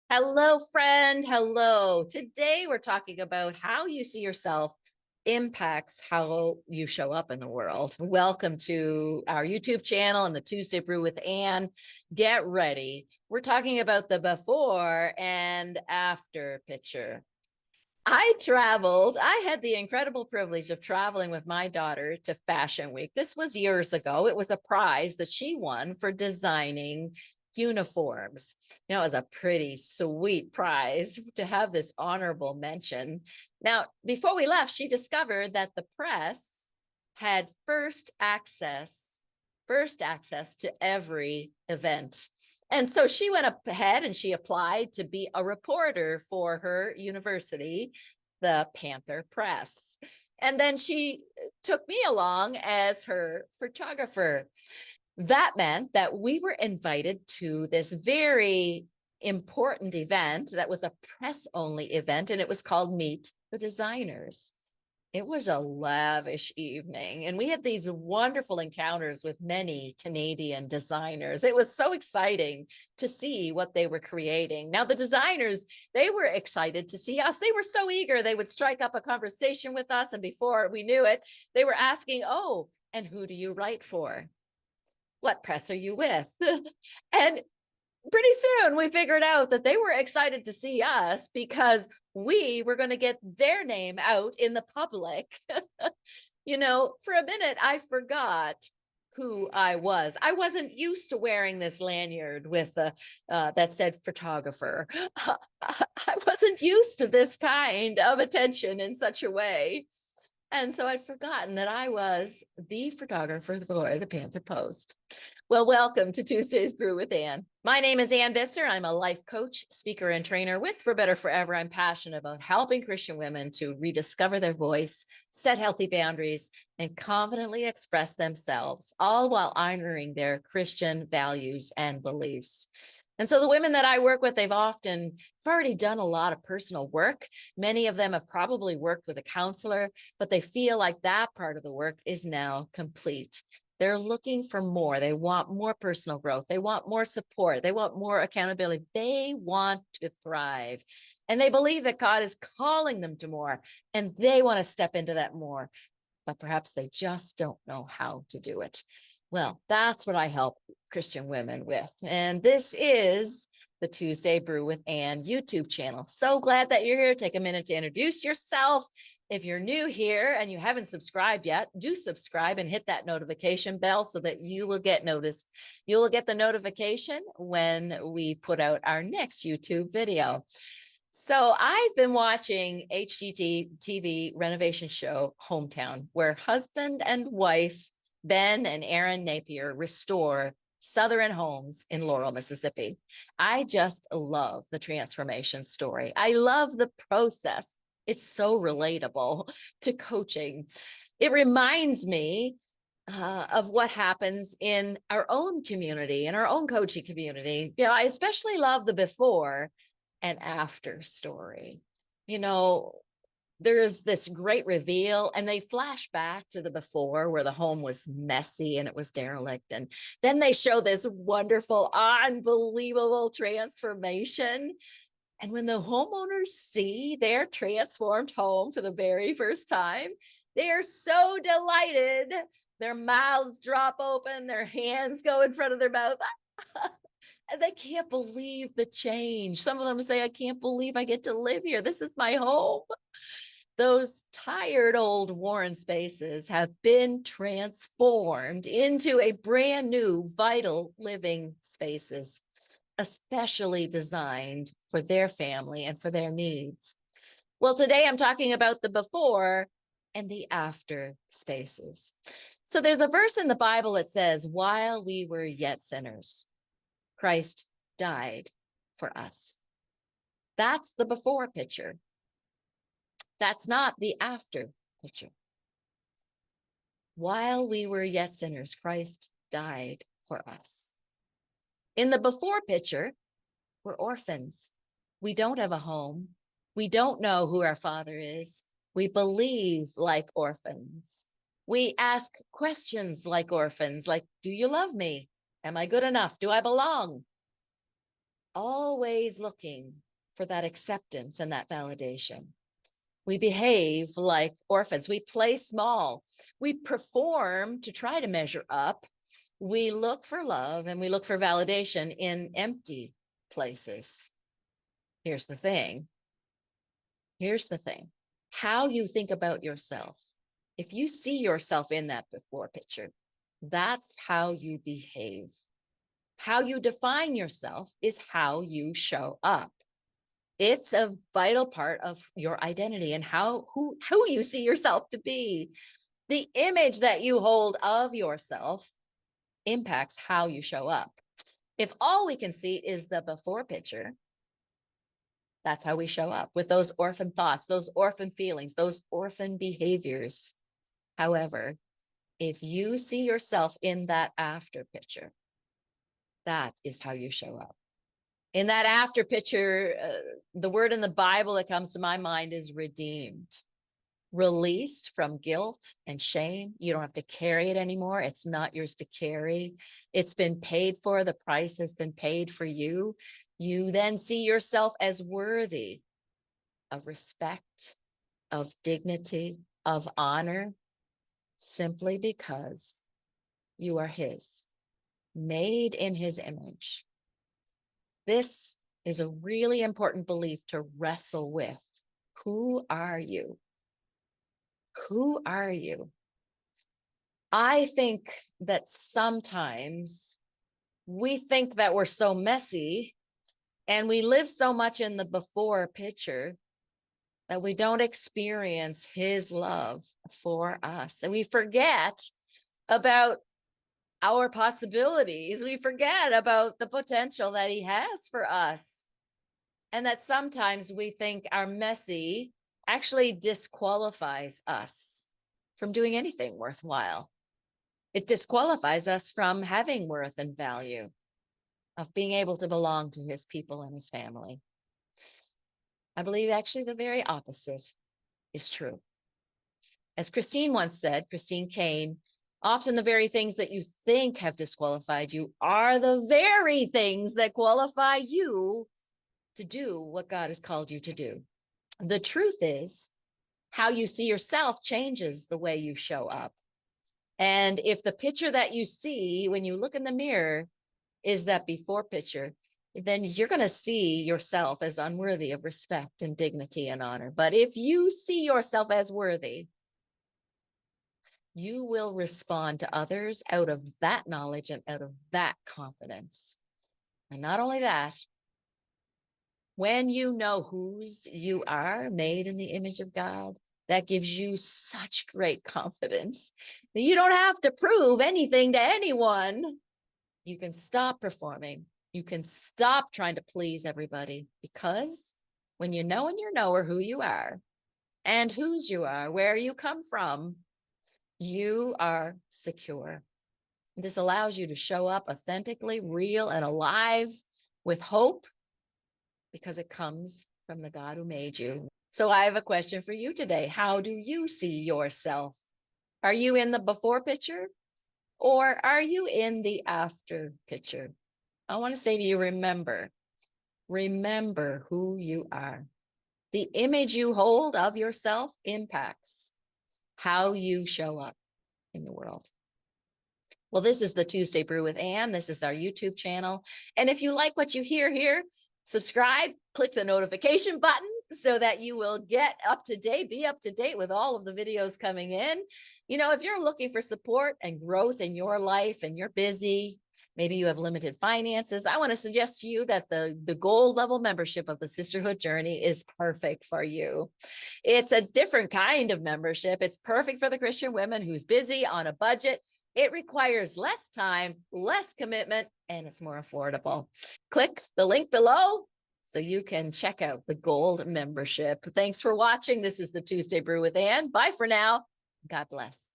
Hello, friend. Hello. Today we're talking about how you see yourself impacts how you show up in the world. Welcome to our YouTube channel and the Tuesday Brew with Ann. Get ready. We're talking about the before and after picture. I had the incredible privilege of traveling with my daughter to Fashion Week. This was years ago. It was a prize that she won for designing uniforms. It was a pretty sweet prize to have this honorable mention. Now, before we left, she discovered that the press had first access to every event. And so she went up ahead and she applied to be a reporter for her university, the Panther Press. And then she took me along as her photographer. That meant that we were invited to this very important event that was a press only event, and it was called Meet the Designers. It was a lavish evening, and we had these wonderful encounters with many Canadian designers. It was so exciting to see what they were creating. Now, the designers, they were excited to see us. They were so eager. They would strike up a conversation with us, and before we knew it, they were asking, "Oh, and who do you write for? What press are you with?" And pretty soon we figured out that they were excited to see us because we were going to get their name out in the public. For a minute, I forgot who I was. I wasn't used to wearing this lanyard with that said photographer. I wasn't used to this kind of attention in such a way. And so I'd forgotten that I was the photographer for the Panther Post. Well, welcome to Tuesday's Brew with Ann. My name is Ann Bisser. I'm a life coach, speaker, and trainer with For Better Forever. I'm passionate about helping Christian women to rediscover their voice, set healthy boundaries, and confidently express themselves, all while honoring their Christian values and beliefs. And so the women that I work with, they've already done a lot of personal work. Many of them have probably worked with a counselor, but they feel like that part of the work is now complete. They're looking for more. They want more personal growth. They want more support. They want more accountability. They want to thrive. And they believe that God is calling them to more, and they want to step into that more, but perhaps they just don't know how to do it. Well, that's what I help Christian women with. And this is the Tuesday Brew with Ann YouTube channel. So glad that you're here. Take a minute to introduce yourself. If you're new here and you haven't subscribed yet, do subscribe and hit that notification bell so that you will get noticed. You will get the notification when we put out our next YouTube video. So I've been watching HGTV renovation show Hometown, where husband and wife Ben and Aaron Napier restore Southern homes in Laurel, Mississippi. I just love the transformation story. I love the process. It's so relatable to coaching. It reminds me of what happens in our own community, in our own coaching community. I especially love the before and after story. There's this great reveal, and they flash back to the before where the home was messy and it was derelict. And then they show this wonderful, unbelievable transformation. And when the homeowners see their transformed home for the very first time, they are so delighted. Their mouths drop open, their hands go in front of their mouth. And they can't believe the change. Some of them say, "I can't believe I get to live here. This is my home." Those tired old worn spaces have been transformed into a brand new, vital living spaces, especially designed for their family and for their needs. Well, today I'm talking about the before and the after spaces. So there's a verse in the Bible that says, "While we were yet sinners, Christ died for us." That's the before picture. That's not the after picture. While we were yet sinners, Christ died for us. In the before picture, we're orphans. We don't have a home. We don't know who our Father is. We believe like orphans. We ask questions like orphans, like, "Do you love me? Am I good enough? Do I belong?" always looking for that acceptance and that validation. We behave like orphans. We play small. We perform to try to measure up. We look for love and we look for validation in empty places. Here's the thing. Here's the thing. How you think about yourself. If you see yourself in that before picture, that's how you behave. How you define yourself is how you show up. It's a vital part of your identity and who you see yourself to be. The image that you hold of yourself impacts how you show up. If all we can see is the before picture, that's how we show up with those orphan thoughts, those orphan feelings, those orphan behaviors. However, if you see yourself in that after picture, that is how you show up. In that after picture, the word in the Bible that comes to my mind is redeemed, released from guilt and shame. You don't have to carry it anymore. It's not yours to carry. It's been paid for. The price has been paid for you. You then see yourself as worthy of respect, of dignity, of honor, simply because you are his, made in his image. This is a really important belief to wrestle with. Who are you? Who are you? I think that sometimes we think that we're so messy and we live so much in the before picture that we don't experience his love for us. And we forget about our possibilities. We forget about the potential that he has for us. And that sometimes we think our messy actually disqualifies us from doing anything worthwhile. It disqualifies us from having worth and value, of being able to belong to his people and his family. I believe actually the very opposite is true. As Christine once said, Christine Kane, often the very things that you think have disqualified you are the very things that qualify you to do what God has called you to do. The truth is, how you see yourself changes the way you show up. And if the picture that you see when you look in the mirror is that before picture, then you're going to see yourself as unworthy of respect and dignity and honor. But if you see yourself as worthy, you will respond to others out of that knowledge and out of that confidence. And not only that, when you know whose you are, made in the image of God, that gives you such great confidence that you don't have to prove anything to anyone. You can stop performing. You can stop trying to please everybody, because when you know and you're knower who you are and whose you are, where you come from, you are secure. This allows you to show up authentically, real, and alive with hope, because it comes from the God who made you. So I have a question for you today. How do you see yourself? Are you in the before picture, or are you in the after picture? I want to say to you, remember who you are. The image you hold of yourself impacts how you show up in the world. Well, this is the Tuesday Brew with Ann. This is our YouTube channel. And if you like what you hear here, subscribe, click the notification button so that you will get up to date, be up to date with all of the videos coming in. You know, if you're looking for support and growth in your life and you're busy, maybe you have limited finances, I want to suggest to you that the gold level membership of the Sisterhood Journey is perfect for you. It's a different kind of membership. It's perfect for the Christian women who's busy on a budget. It requires less time, less commitment, and it's more affordable. Click the link below so you can check out the gold membership. Thanks for watching. This is the Tuesday Brew with Ann. Bye for now. God bless.